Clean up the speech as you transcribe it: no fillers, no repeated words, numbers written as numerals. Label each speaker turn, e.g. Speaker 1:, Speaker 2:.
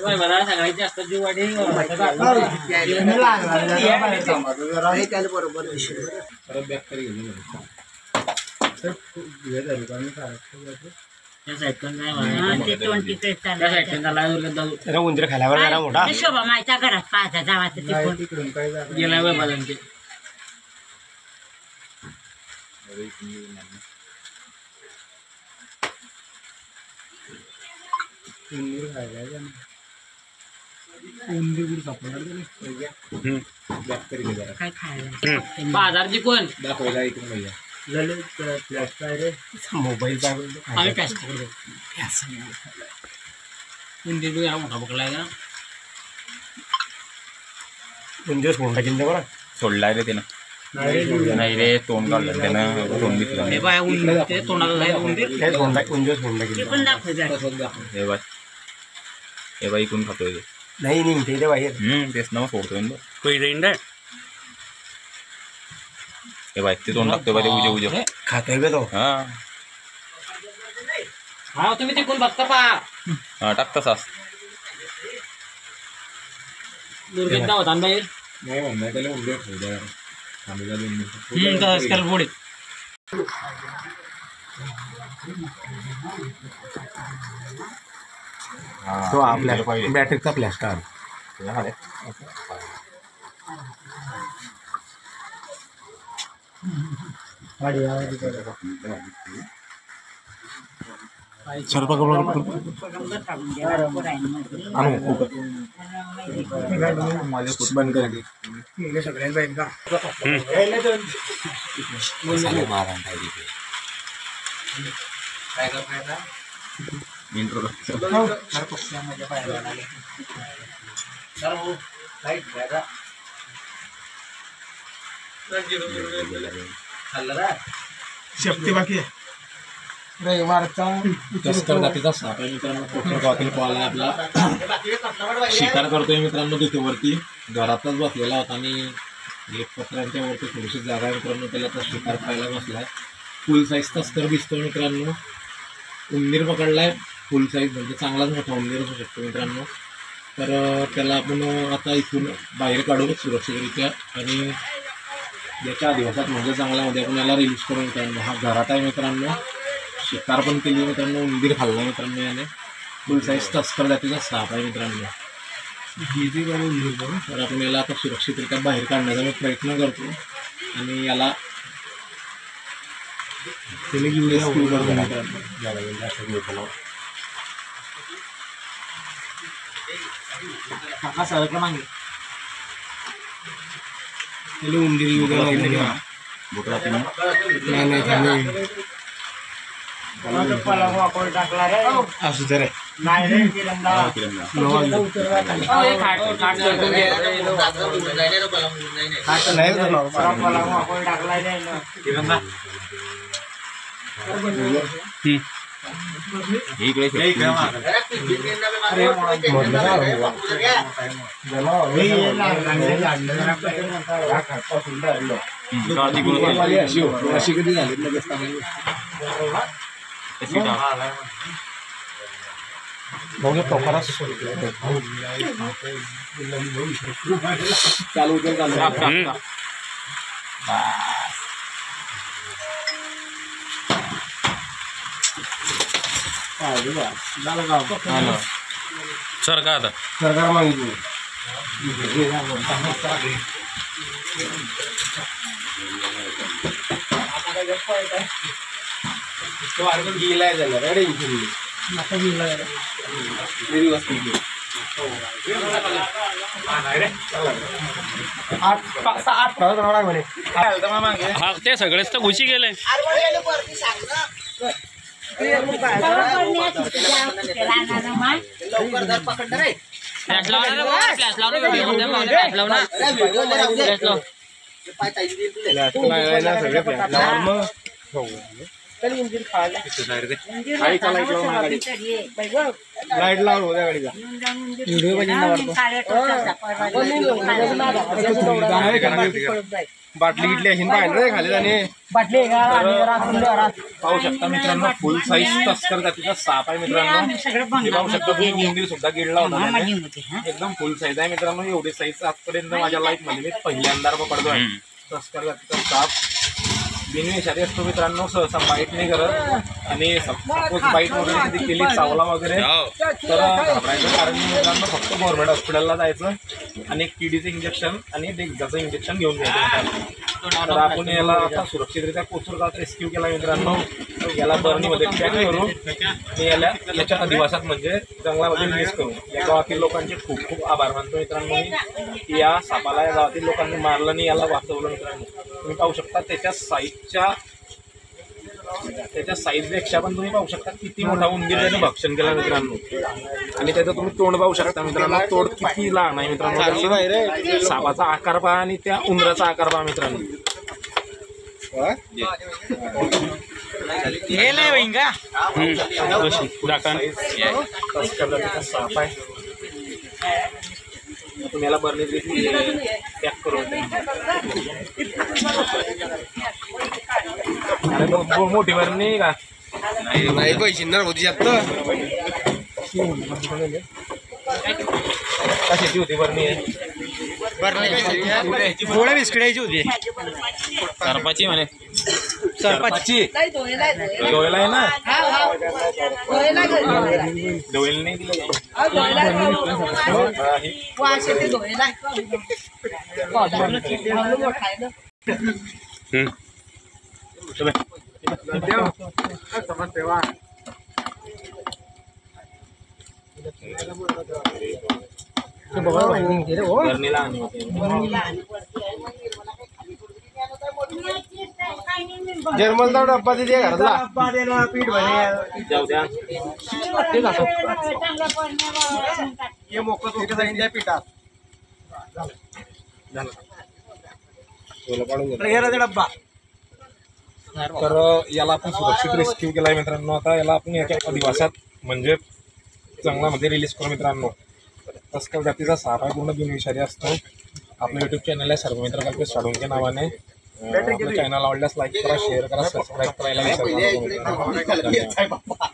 Speaker 1: मला सगळ्याची असतात जीव वाढी बरोबर
Speaker 2: उंदीर खाल्यावर जरा मोठा
Speaker 3: शोभा मायच्या घरात पाहता जावा
Speaker 1: गेला बाबांचे
Speaker 2: उंदीर खायला
Speaker 3: काय खायला
Speaker 1: बाजारची कोण
Speaker 2: दाखवायला इकडून भैया मोबाईल
Speaker 1: आम्ही पॅस उंदीर बी मोठा पकडलाय का
Speaker 2: उंदीर सोडला किंवा बरं
Speaker 4: सोडलाय रे त्यानं नाही रे तोंड काढलं त्यानं तोंड दिसलं
Speaker 1: हे बाय उंदीर ते तोंडाला जाईल उंदीर
Speaker 2: उंदीर सोडला
Speaker 3: ते पण दाखव जरा
Speaker 4: हे बाई इकडून खातोय ते
Speaker 2: नाही निघते ते बाहेर
Speaker 4: तेच ना मग सोडतोय ना
Speaker 1: कोई
Speaker 4: हे बाई ते तोंड लागतोय बाई उजे उजे
Speaker 2: खातोय का तो
Speaker 1: हा तुम्ही तिकून बघता पा
Speaker 4: हा टाकता सास
Speaker 1: दुर्गेंदा होता ना बाहेर
Speaker 2: नाही म्हणणार त्याला उंदीर ठेवल्या
Speaker 1: पुढे
Speaker 2: तो आपल्या बॅटरीचा प्लॅस्टर बंद कर शक्ती बाकी आहे रविवारचा
Speaker 5: तस्कर जातीचा साप आहे मित्रांनो. कोकण गावातील कॉल आहे आपला. शिकार करतोय मित्रांनो. तिथे वरती घरातच बसलेला होता आणि एक पत्र्यांच्या वरती थोडीशी जागा आहे मित्रांनो. त्याला तर शिकार खायला बसलाय. फुल साईज तस्कर दिसतो मित्रांनो. उंदीर पकडलाय फुल साईज, म्हणजे चांगलाच मोठा उंदीर असू शकतो मित्रांनो. तर त्याला आपण आता इथून बाहेर काढू सुरक्षितरित्या आणि याच्या दिवसात म्हणजे चांगल्यामध्ये आपण याला रिलीज करू मित्रांनो. हा घरात आहे मित्रांनो. शिकार पण केली मित्रांनो. उंदीर खाल्ला मित्रांनो याने. फुल साईज तस्कर जातीचा साप आहे मित्रांनो. तर आपण याला आता सुरक्षितरित्या बाहेर काढण्याचा मी प्रयत्न करतो आणि याला
Speaker 2: असू दे रे. अशी कधी झाली बघू टोकरा चालू
Speaker 4: सरकार
Speaker 2: सरकार मागितलं गेलाय झाला रेडी
Speaker 4: हा ते सगळेच तर घुशी गेले.
Speaker 2: लाईट लाव त्या गाडीला बाटली गिटली अशी बाहेर खाली जाणे
Speaker 5: पाहू शकता मित्रांनो फुल साईज तस्कर जातीचा साप आहे मित्रांनो हे पाहू शकता तुम्ही उंदीर सुद्धा गिळला होता त्याने. एकदम फुल साईज आहे मित्रांनो एवढी साईज आजपर्यंत माझ्या लाईफ मध्ये मी पहिल्यांदा पकडतोय तस्कर जातीचा साप बिनविषारी असतो मित्रांनो सहसा बाईट नाही करत आणि सपोज बाईट वगैरे कधी केली चावला वगैरे तर घाबरायचं कारण मित्रांनो फक्त गव्हर्नमेंट हॉस्पिटलला जायचं आणि एक टीडीचं इंजेक्शन आणि डेक्झाचं इंजेक्शन घेऊन घ्यायचं. तर आपण याला आता सुरक्षितरित्या कोचुरगावात रेस्क्यू केला मित्रांनो. याला बर्नीमध्ये पॅक करून आणि याच्या अधिवासात म्हणजे जंगलामध्ये रिलीज करू. या गावातील लोकांचे खूप खूप आभार मानतो मित्रांनो मी की या सापाला या गावातील लोकांनी मारलं आणि याला वाचवलं मित्रांनो. तुम्ही पाहू शकता त्याच्या साईजपेक्षा पण तुम्ही पाहू शकता किती मोठा उंदीर त्याने भक्षण केला मित्रांनो. आणि त्याचं तुम्ही तोंड पाहू शकता मित्रांनो तोंड किती लहान आहे मित्रांनो. सापाचा आकार पहा आणि त्या उंदराचा आकार पहा मित्रांनो. साप आहे तुम्ही याला बर्नी पॅक करून अरे मोठी बर्नी का
Speaker 2: नाही पैसे ना होती जास्त
Speaker 5: कशाची होती बर्नी
Speaker 2: गोळ्या बिस्किटाची होती
Speaker 4: सरपाची म्हणे
Speaker 2: सरपाची
Speaker 5: डोळ्याला आहे ना डोळ्याला नाही दिलं बर्नीला आणि
Speaker 2: जर्मनचा डब्बा दिली घरातला
Speaker 5: जाऊ द्या
Speaker 2: हे मोकळं तुमच्या जाईन द्या पिठात डब्बा.
Speaker 5: तर याला आपण सुरक्षित रेस्क्यू केलाय मित्रांनो. आता याला आपण याच्या अधिवासात म्हणजे जंगलामध्ये रिलीज करू मित्रांनो. तस्कर जातीचा साप आहे पूर्ण बिनविषारी असतो. आपलं युट्यूब चॅनल आहे सर्व मित्र कल्पेश साळुंके नावाने. आपलं चॅनल आवडल्यास लाईक करा शेअर करा सबस्क्राईब करायला विसरू नका मित्रांनो. धन्यवाद.